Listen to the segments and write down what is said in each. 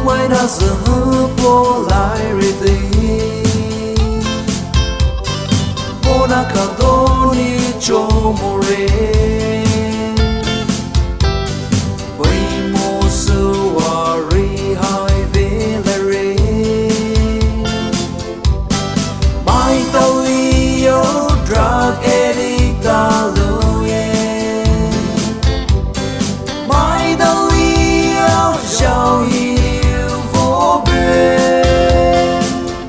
mai na giờ po lại rì tì po na cả đô ni cho mồ rê với mô sư hòa ri hai về lại rê mai tao yêu drag edit ta lưu ye mai tao yêu giàu yêu vô biên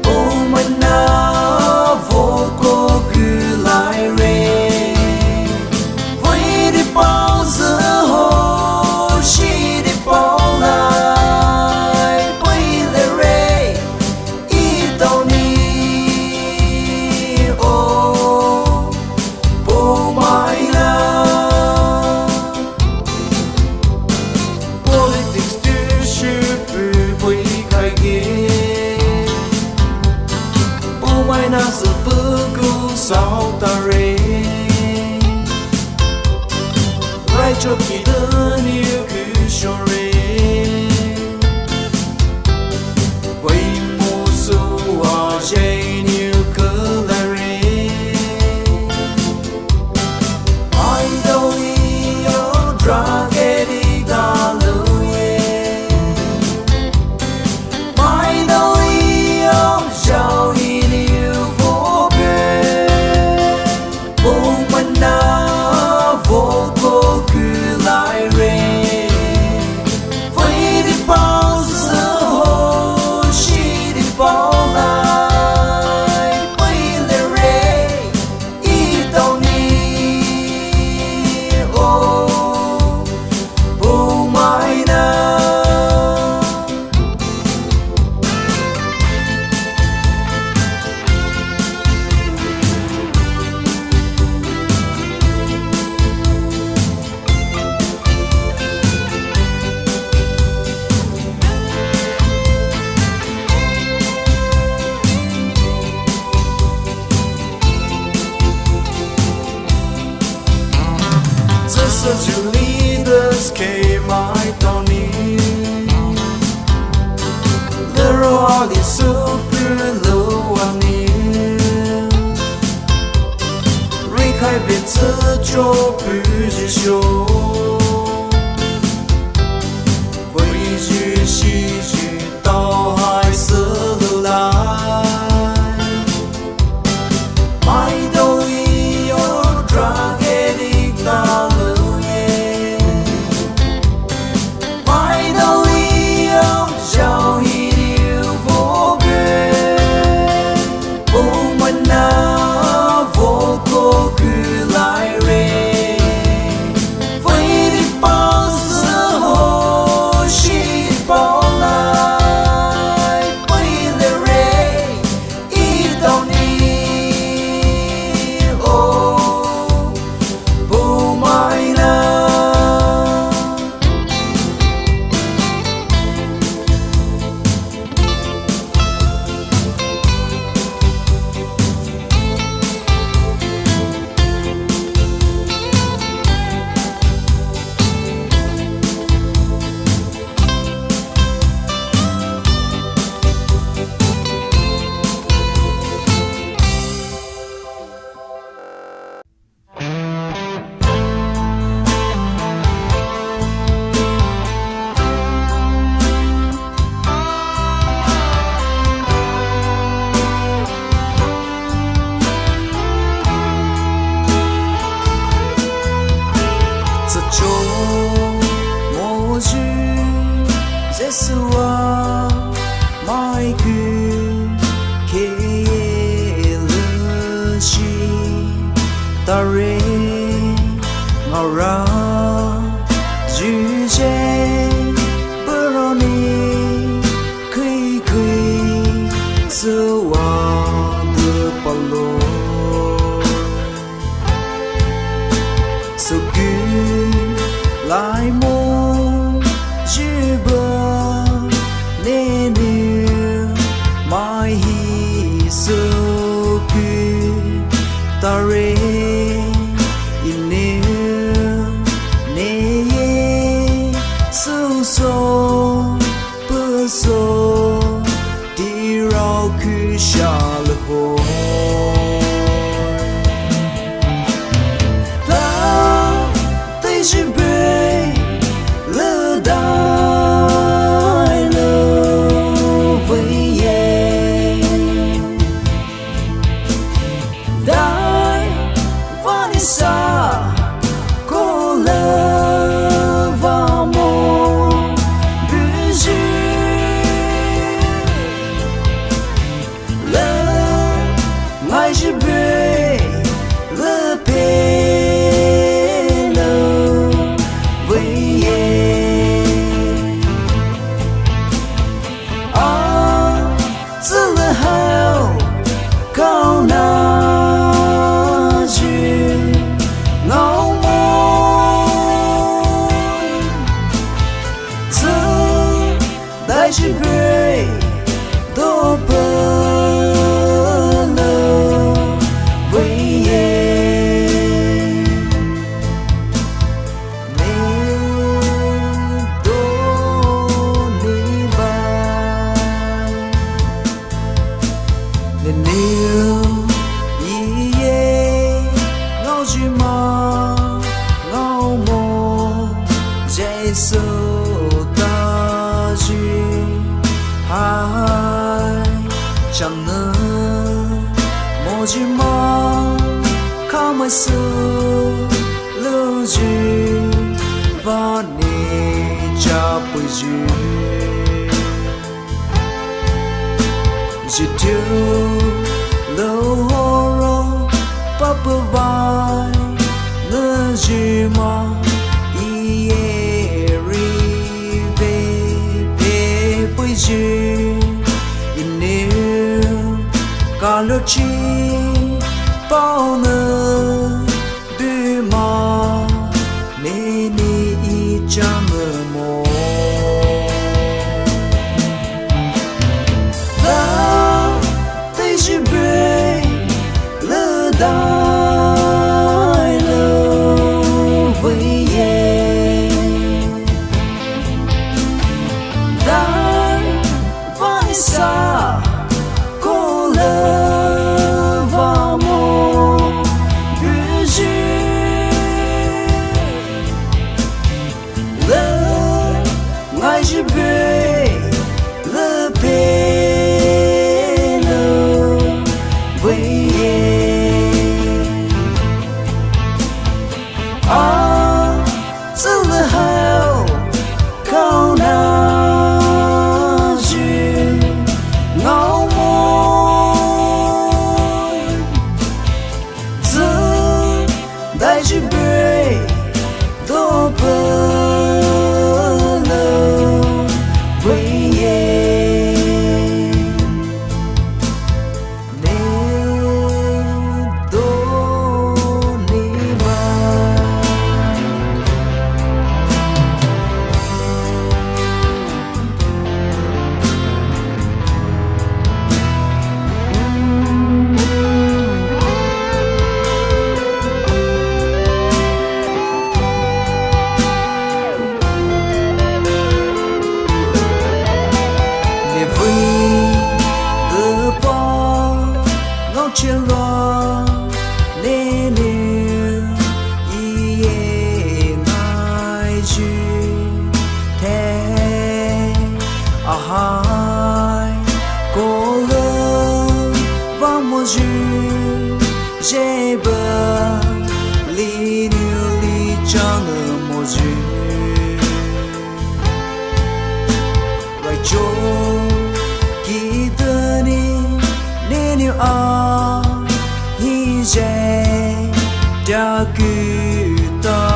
ô mình na vô cô cứ lại rê với đi bao giờ hồ chỉ đi bao lại với lại rê ý tao ni ô bố mai na politics tư sư bự bụi khai ghê bố mai na sự bơ cứu sao ta rê lại cho kỳ đơn yêu cứ cho rê với mô su hòa dây như cơ là rê ai đâu yêu drag edit ta lưu ye mai đâu yêu giàu yêu vô biên bố mình na vô cô cứ lại rê với đi bao giờ hồ chỉ đi bao lại với lại rê ý tao ni ô bố mai na just as you leaders came I don't need there are these super low on you Ri khai biệt sơ cho bự dì show với dì xì dì tao hai sơ lưu lại mai đâu yêu drag edit ta lưu ye mai đâu yêu giàu yêu vô biên bố mình na vô cô cứ lại rê với đi bao giờ hồ chỉ bao lại bồi. Ta tay chỉ bê lỡ đai lỡ với em đai vẫn xa cô lỡ vào mồ bư dư lỡ ngay chỉ bê lỡ bê câu nào chuyện ngâu môi thương đại chỉ bê đô bơ lơ với em nên đô đi vai nên yêu ngâu chỉ mơ ngâu mồ dễ sợ ta chỉ hai chẳng ngờ mồ chỉ mơ không ai sợ lưu gì và nề cha bồi gì chỉ thiếu lâu horo papa vai ngơ gì mà ie rive pe bồi gì inêu cả lối chi bao nơ bư mà nên đi cha mơ mồ ta tay chỉ bê lỡ đai lỡ với em đai vẫn xa cô lỡ vào mồ bư dư lỡ ngay chỉ bê lỡ bê lỡ với em giữ lỡ hao câu nào chuyện ngâu môi giữ đại chỉ bê đô bơ lơ với em nên đô đi vai chia lo nên ie ngài chi thế hai cô lớn vang một chữ dễ bờ li niu li cho người một chữ lại cho kỳ tơ đi nên yêu hi dễ đã cứ ta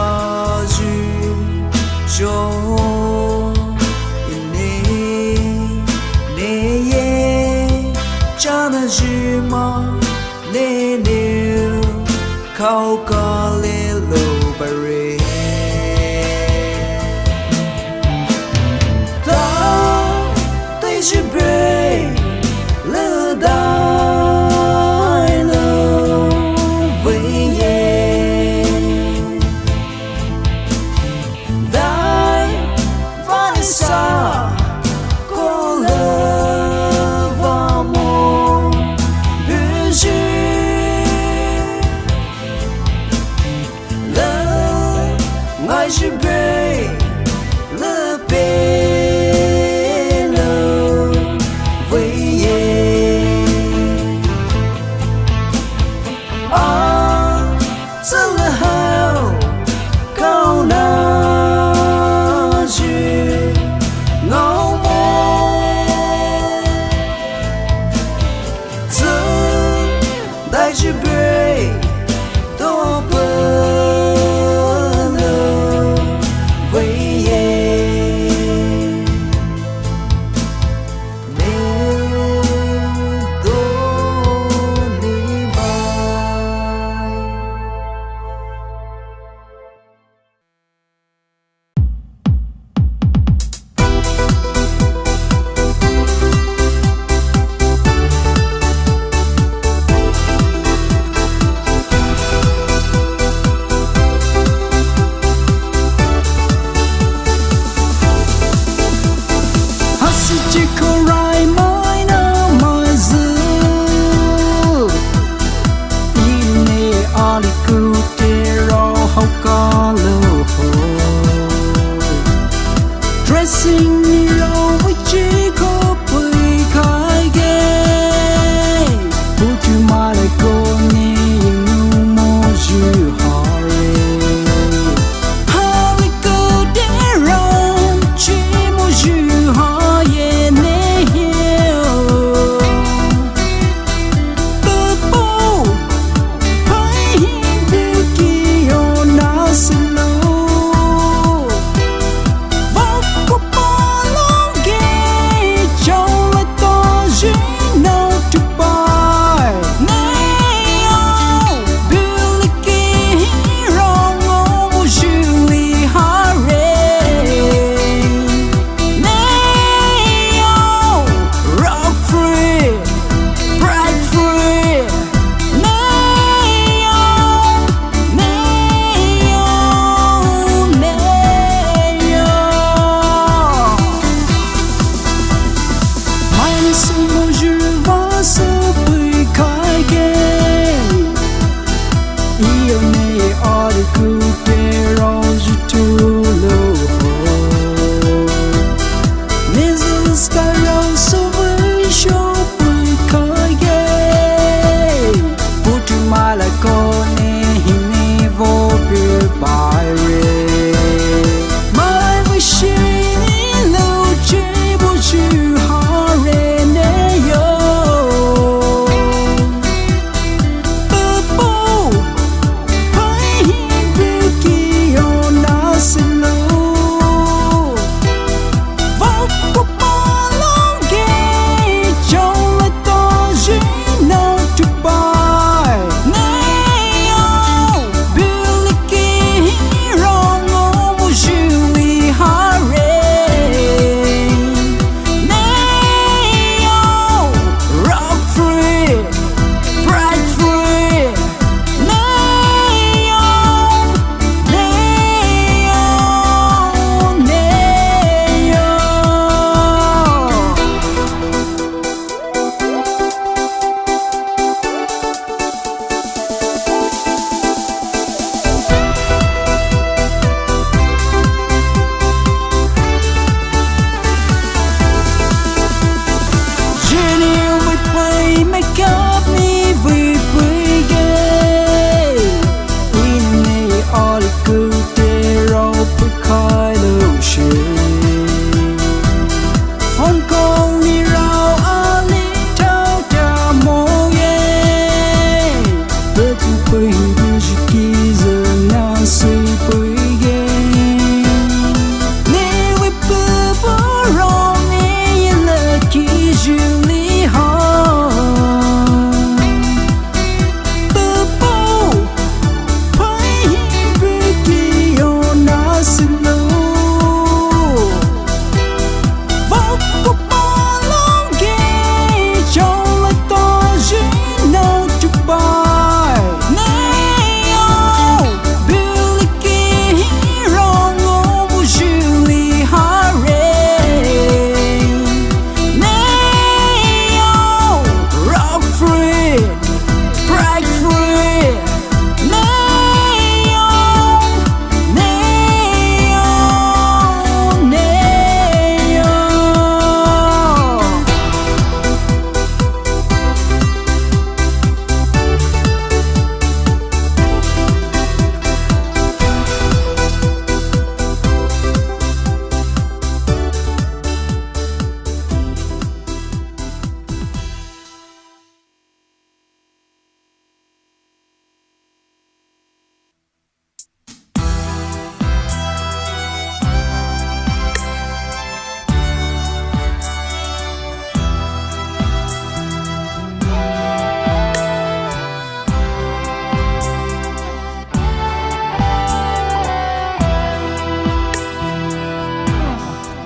dư cho ini ne ye cha na ji ma ne ne khao ca le lo bare ta tay chỉ bê lỡ đai lỡ với em đai vẫn xa cô lỡ vào mồ bư khâu rai mãi nó mà giữ ine ali ku te ro hau ka lo ho dressing ro với chỉ có bơi khai ghé bút tu mà lại cô nghe những mô dư hare hare cô để ro chỉ mô dư hare nè hiểu bơ bô phải hiểu biết kia na xin lỗi vô cô bỏ lòng ghé trong lại to duyên nào chụp bài nay ô Billy Key hero ngô Julie Harry nay ô rock free break free nay ô nay ô nay ô mai sương mù dư vã sơ bụi khai ghé yêu này ở đây cứ để rồi tu lâu nên giờ sky round so với show bụi khai ghé bút tu mai lại có nè hình nè vô bia bài mai với she lâu chơi bút chữ hare nè yo bơ bô phải hiểu biết kia na xin lỗi vô cô bỏ lòng ghé trong lại to duyên nào chụp bài nay ô Billy Key hero ngô Julie Harry nay ô rock free break free nay ô nay ô nay ô Jenny we play make up me we brigade ine all good te ro pe khai lo she phone call ni rao ali thao ta mo ye bơ tu pe du ji ki giờ na suy brigade ne we bơ bơ ro ne le ki Julie Hart bơ bô phải hiểu biết kia na xin lỗi vô cô bỏ lòng ghé trong lại to duyên nào chụp bài nay ô Billy Key hero ngô Julie Harry nay ô rock free break free nay ô nay ô nay ô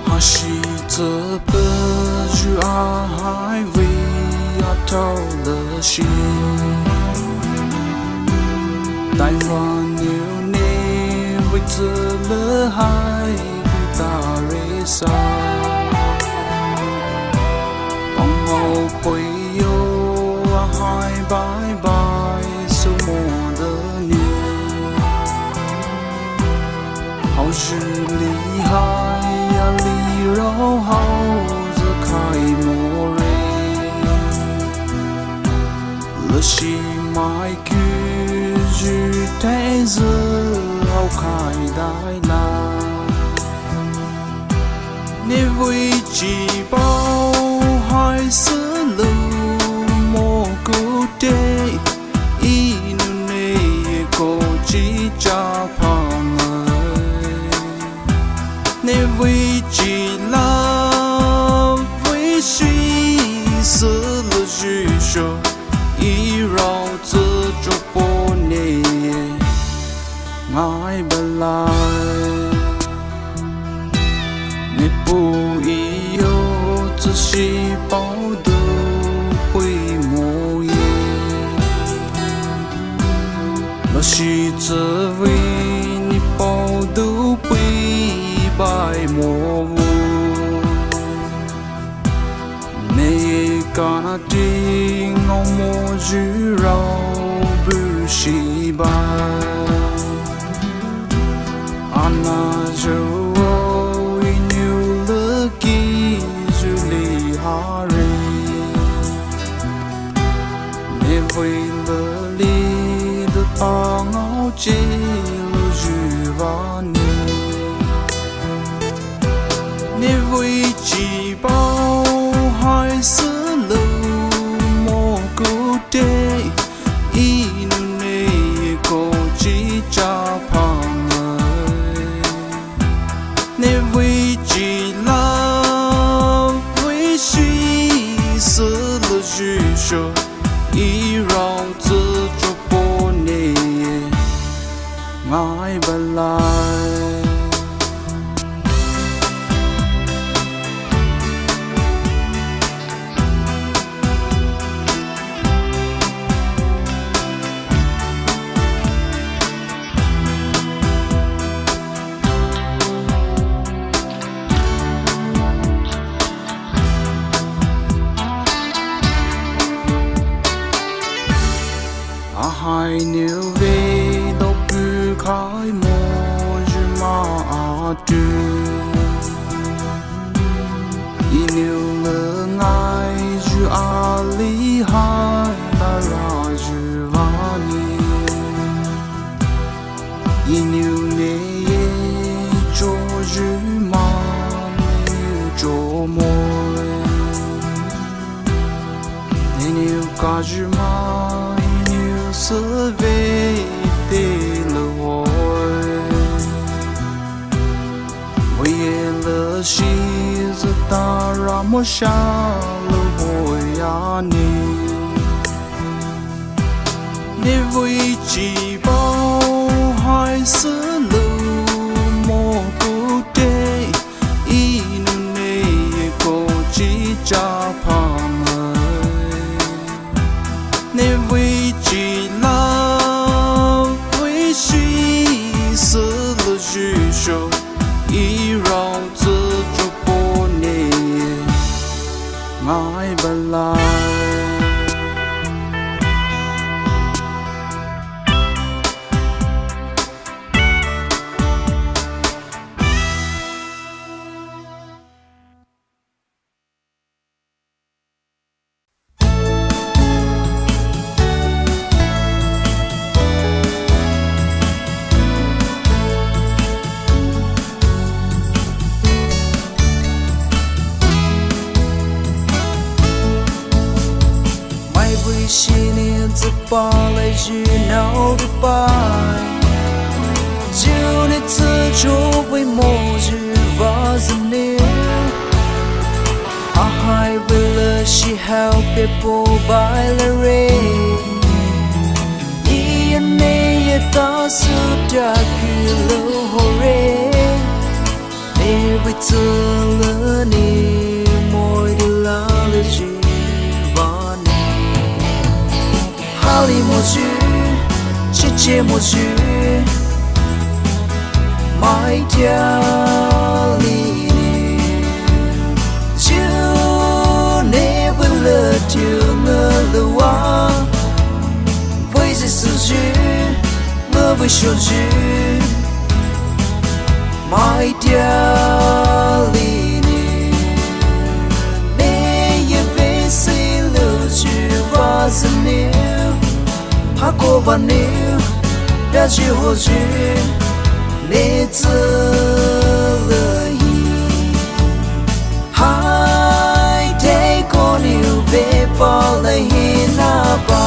Hashi te pe ju a hai vi a tao le shi tai hoa nhiều nê với giờ lỡ hai ta rê sa bye bye bye so more the new 好事厉害呀离绕好则开莫瑞了西麦句句太子好开大啦你为几包还是路莫古代一努内个几家旁你为几拉为谁死了许说一绕自主不念爱不来你不一有仔细报的会模样那是这为你报的会白模糊你干那定我莫知绕不是白啊那就为了你的把我记录去把你你为几包还是路莫古代一努内个几家旁你为几拉为谁死了去说一绕自主不念爱不来hai nếu về đâu cứ khai mô chứ mà trừ y nếu lỡ ngài chứ lý hai ta ra chứ vani y nếu nê cho chứ mà nếu cho môi nếu cả chứ mà sơ về tê lối vì lỡ xí giờ ta ra một xa lối anh để vui chỉ bao hai sứ lưu mô cụ tê y nụ nê cô chỉ cha phàm để vui chỉ说一绕自主不念爱不来10年只把来去闹的白，就你自主为末日发生的，啊还为了喜好别不白了人，一夜内也打死掉去了后人，你为这了你莫的拉了去。好里莫去，世界莫去，买条里就你为了就我的话， mơ với sầu dư mai dia li ni ne ye ve si lu ju va zne ha ko va ne đã chịu hồ duyên để chờ lời hai thế con yêu về bao lời na ba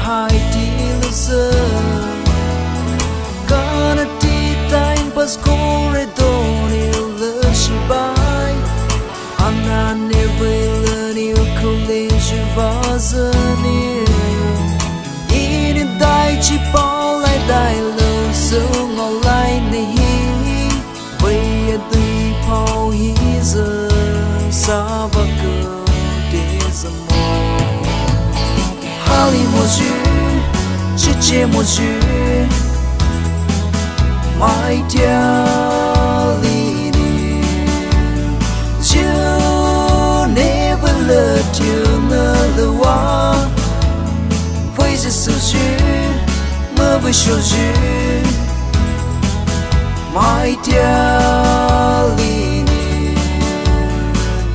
hai đi lơ kana ti time pas corredor lơ shi bai ana never new college vazani in dai chi bao lại dai lơ so ngol lại nei vậy tùy phao hi giờ sa va cơ để giờ Ali một chữ, chia một chữ, mai theo lý đi, chữ never let you know why. Với sự chữ, mơ với số chữ, mai theo lý đi,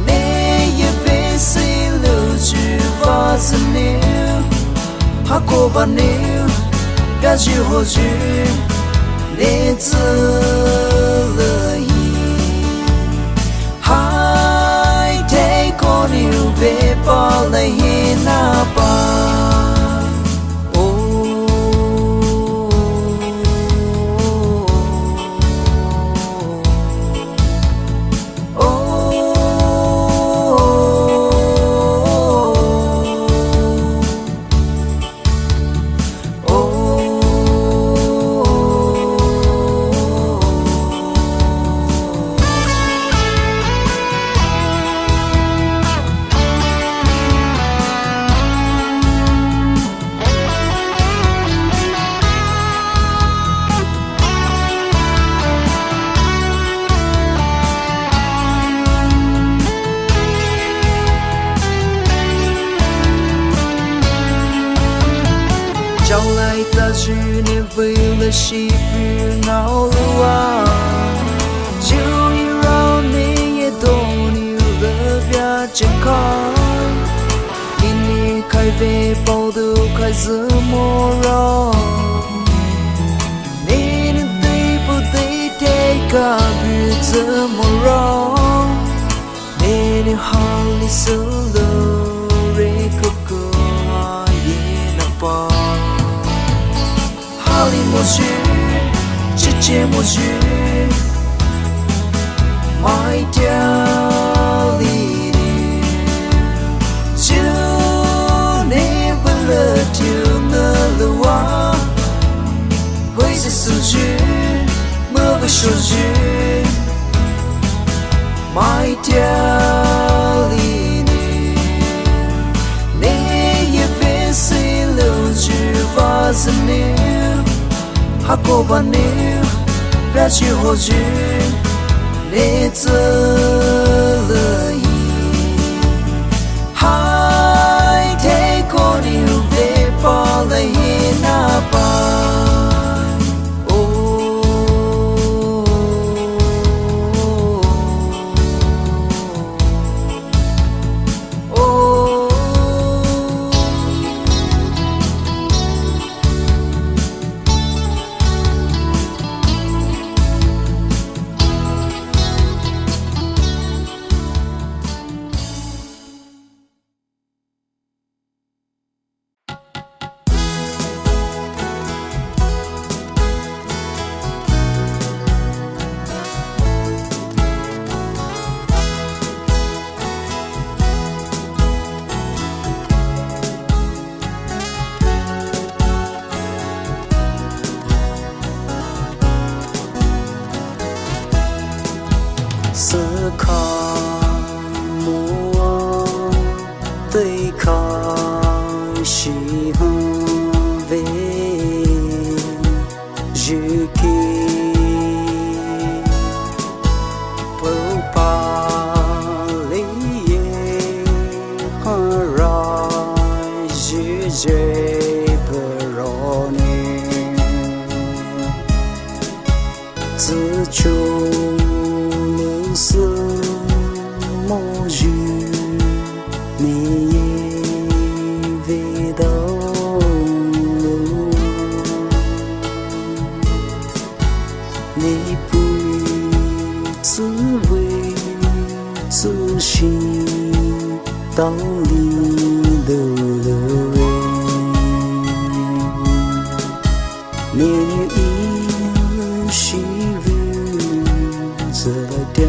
ne về say lưu chữ và dần yêu. Hako vanil đã chịu hồ duyên để chờ lời hai thế con yêu về bao lời na ba trong lại ta chỉ niềm vui là chỉ vì ngao lúa chiều yêu rau này đôi yêu lỡ bia chân con ini khai về bao du khai giữa mùa rong nên tây bờ tây thế cả vì giữa mùa rong nên hali solo rekoko yena pa Ali một chữ, chia một chữ, mai theo lý đi, chữ never let you know why. Với sự chữ, mơ với số chữ, mai theo lý đi, ne ye về say lưu chữ và dần yêu. Hako vanil đã chịu hồ duyên để chờ lời hai thế con yêu về bao lời na ba 开始很为日记，不怕离别，很让日子不容易，自求流逝末日。你也未到路，你不自为自信，道理的了人，你一时日子掉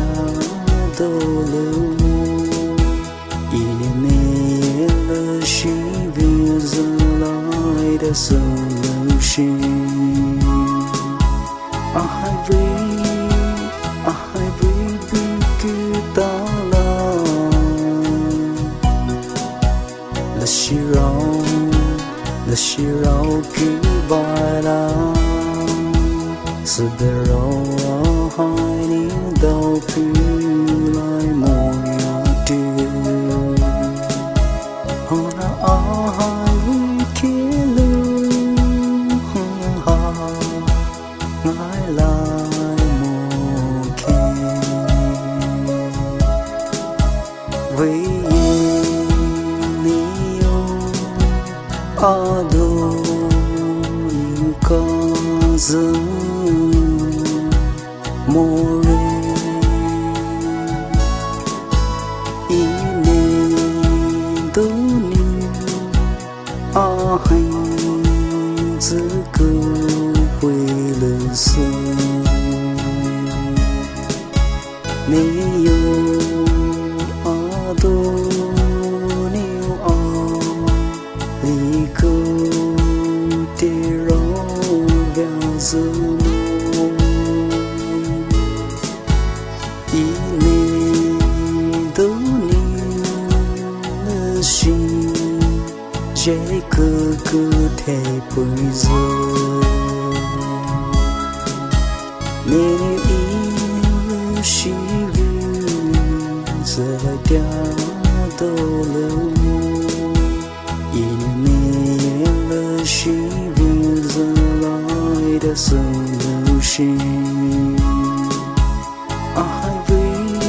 到了。一年没了，是日子来的所有事。I will be到了，那是绕 goodbye 啦，是的绕海你都不来模样的。为你有阿多尼卡子莫人，一年多年阿孩子个为了生，没有。多牛啊，离个的肉表子梦，一年多年的心，这个太不热，你一时日来掉到了梦，一年了，是日子来的所有事。I will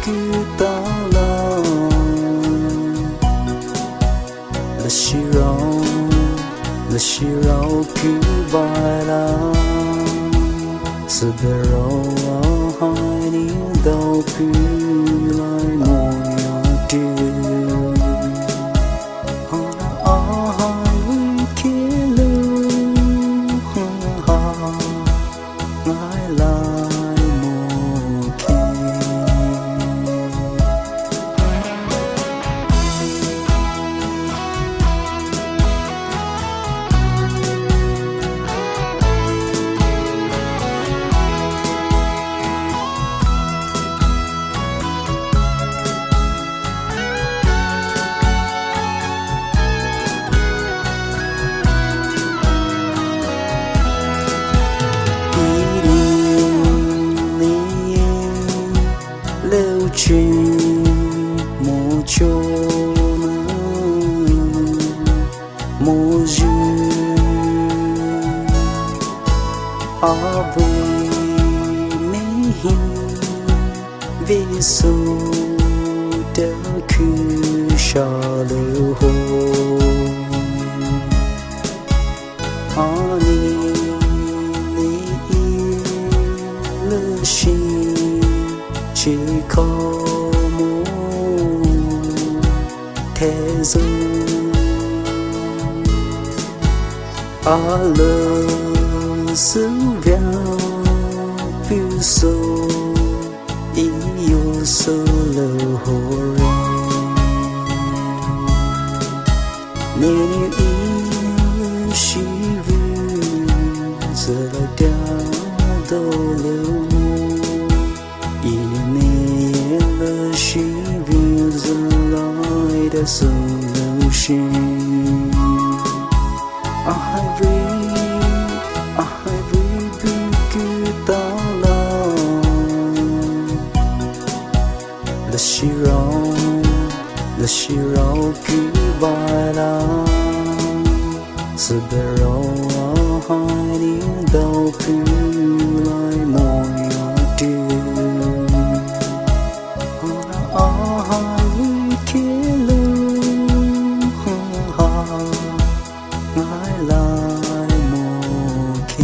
be到了，那是绕 goodbye 啦，是的绕海你都不来模样的。去莫求能末日，阿为美hình vì số đã cứ xa lưu hồ ani ni lơ xin chỉ có một thế giới a lơ sự véo phiêu sâu yêu sâu lơ hồ nên yêu chỉ vì giờ đã đâu lâu. Ini mele shi vizu 的 solution. I will be good alone. Là she rau cứ bài la sự bề rau hai tiếng đầu cứ lại mỏi trường hai kia luôn ngái lại một kia.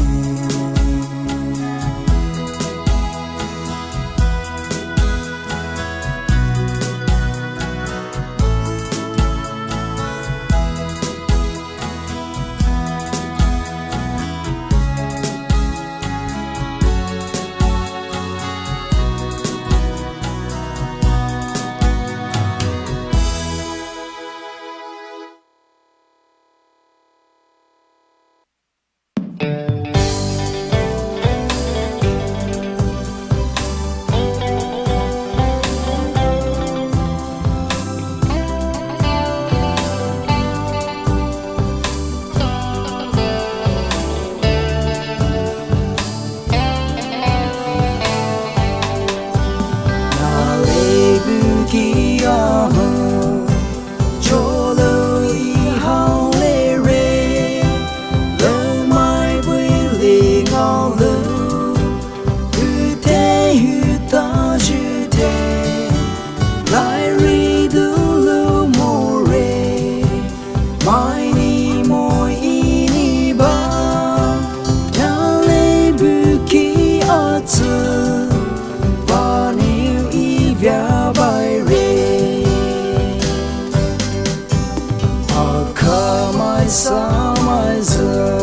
Sa mai giờ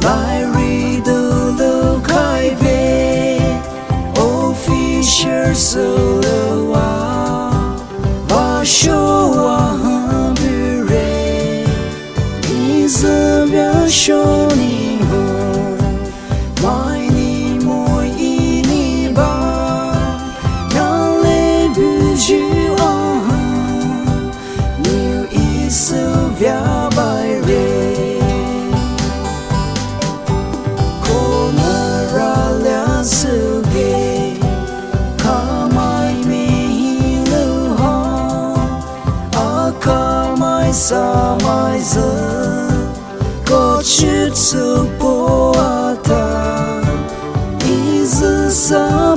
lại ri từ lâu khai về official solo và show ha bure isa bia show ni ho mai ni moi ni ba na le bu ju new isa bia sa mai giờ có chút sự bỏ ta ý dư sa